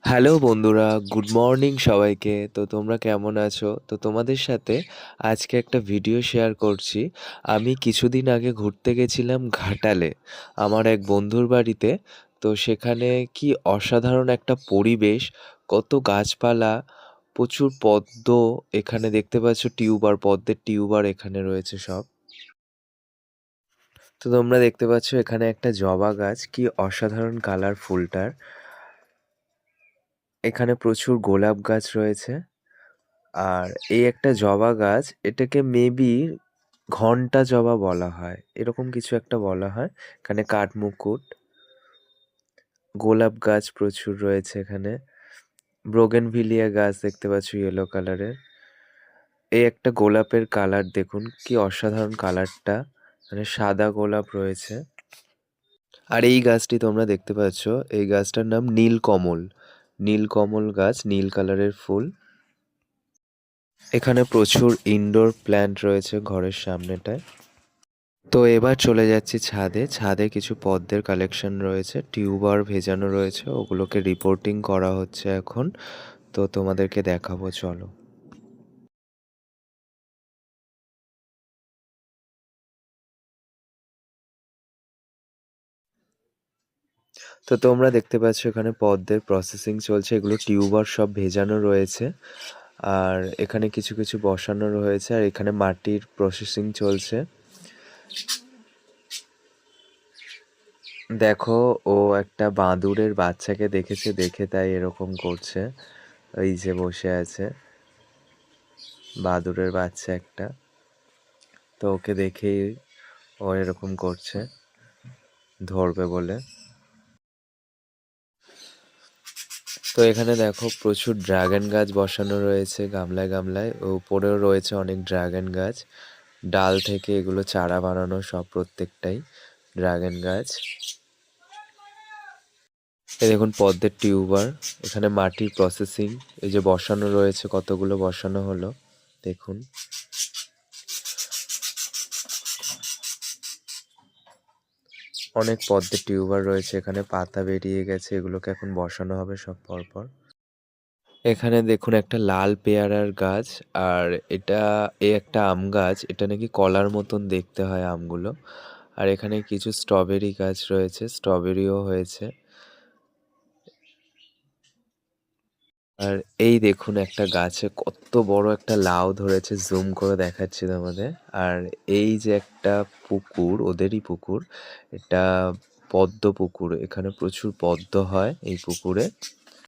Hello বন্ধুরা, good morning সবাইকে। তো তোমরা কেমন আছো? তো তোমাদের সাথে আজকে একটা ভিডিও শেয়ার করছি। আমি কিছুদিন আগে ঘুরতে গেছিলাম ঘাটালে আমার এক বন্ধুর বাড়িতে। তো সেখানে কি অসাধারণ একটা পরিবেশ, কত গাছপালা, প্রচুর পদ্ম। এখানে দেখতে পাচ্ছ টিউবার, পদ্মের টিউবার এখানে রয়েছে সব। তো তোমরা দেখতে পাচ্ছ এখানে একটা জবা গাছ, কি অসাধারণ কালার ফুলটার। এখানে প্রচুর গোলাপ গাছ রয়েছে। আর এই একটা জবা গাছ, এটাকে মেবি ঘন্টা জবা বলা হয়, এরকম কিছু একটা বলা হয়। এখানে কাঠমুকুট, গোলাপ গাছ প্রচুর রয়েছে এখানে। ব্রোগেনভিলিয়া গাছ দেখতে পাচ্ছ ইয়েলো কালারের। এই একটা গোলাপের কালার দেখুন, কি অসাধারণ কালারটা, মানে সাদা গোলাপ রয়েছে। আর এই গাছটি তোমরা দেখতে পাচ্ছ, এই গাছটার নাম নীলকমল। নীলকমল গাছ, নীল কালারের ফুল। এখানে প্রচুর ইনডোর প্ল্যান্ট রয়েছে ঘরের সামনেটায়। তো এবার চলে যাচ্ছি ছাদে। ছাদে কিছু পদ্মের কালেকশন রয়েছে, টিউবার ভেজানো রয়েছে, ওগুলোকে রিপোর্টিং করা হচ্ছে এখন। তো তোমাদেরকে দেখাবো, চলো। তো তোমরা দেখতে পাচ্ছ এখানে পদ্মের প্রসেসিং চলছে, এগুলো টিউবার সব ভেজানো রয়েছে। আর এখানে কিছু কিছু বসানো রয়েছে, আর এখানে মাটির প্রসেসিং চলছে। দেখো, ও একটা বাঁদুড়ের বাচ্চাকে দেখেছে, দেখে তাই এরকম করছে। এই যে বসে আছে বাদুড়ের বাচ্চা একটা, তো ওকে দেখেই ও এরকম করছে, ধরবে বলে। তো এখানে দেখো প্রচুর ড্রাগন গাছ বসানো রয়েছে গামলায় গামলায়, ও উপরেও রয়েছে অনেক ড্রাগন গাছ। ডাল থেকে এগুলো চারা বানানো সব, প্রত্যেকটাই ড্রাগন গাছ। এই দেখুন পদ্মের টিউবার, এখানে মাটির প্রসেসিং, এই যে বসানো রয়েছে, কতগুলো বসানো হলো দেখুন। অনেক পদ্মের টিউবার রয়েছে এখানে, পাতা বেরিয়ে গেছে, এগুলোকে এখন বসানো হবে সব পরপর। এখানে দেখুন একটা লাল পেয়ারার গাছ। আর এটা একটা আম গাছ, এটা নাকি কলার মতন দেখতে হয় আমগুলো। আর এখানে কিছু স্ট্রবেরি গাছ রয়েছে, স্ট্রবেরিও হয়েছে। আর এই দেখুন একটা গাছে কত বড় একটা লাউ ধরেছে, জুম করে দেখাচ্ছি তোমাদের। আর এই যে একটা পুকুর, ওদেরই পুকুর, এটা পদ্ম পুকুর, এখানে প্রচুর পদ্ম হয় এই পুকুরে।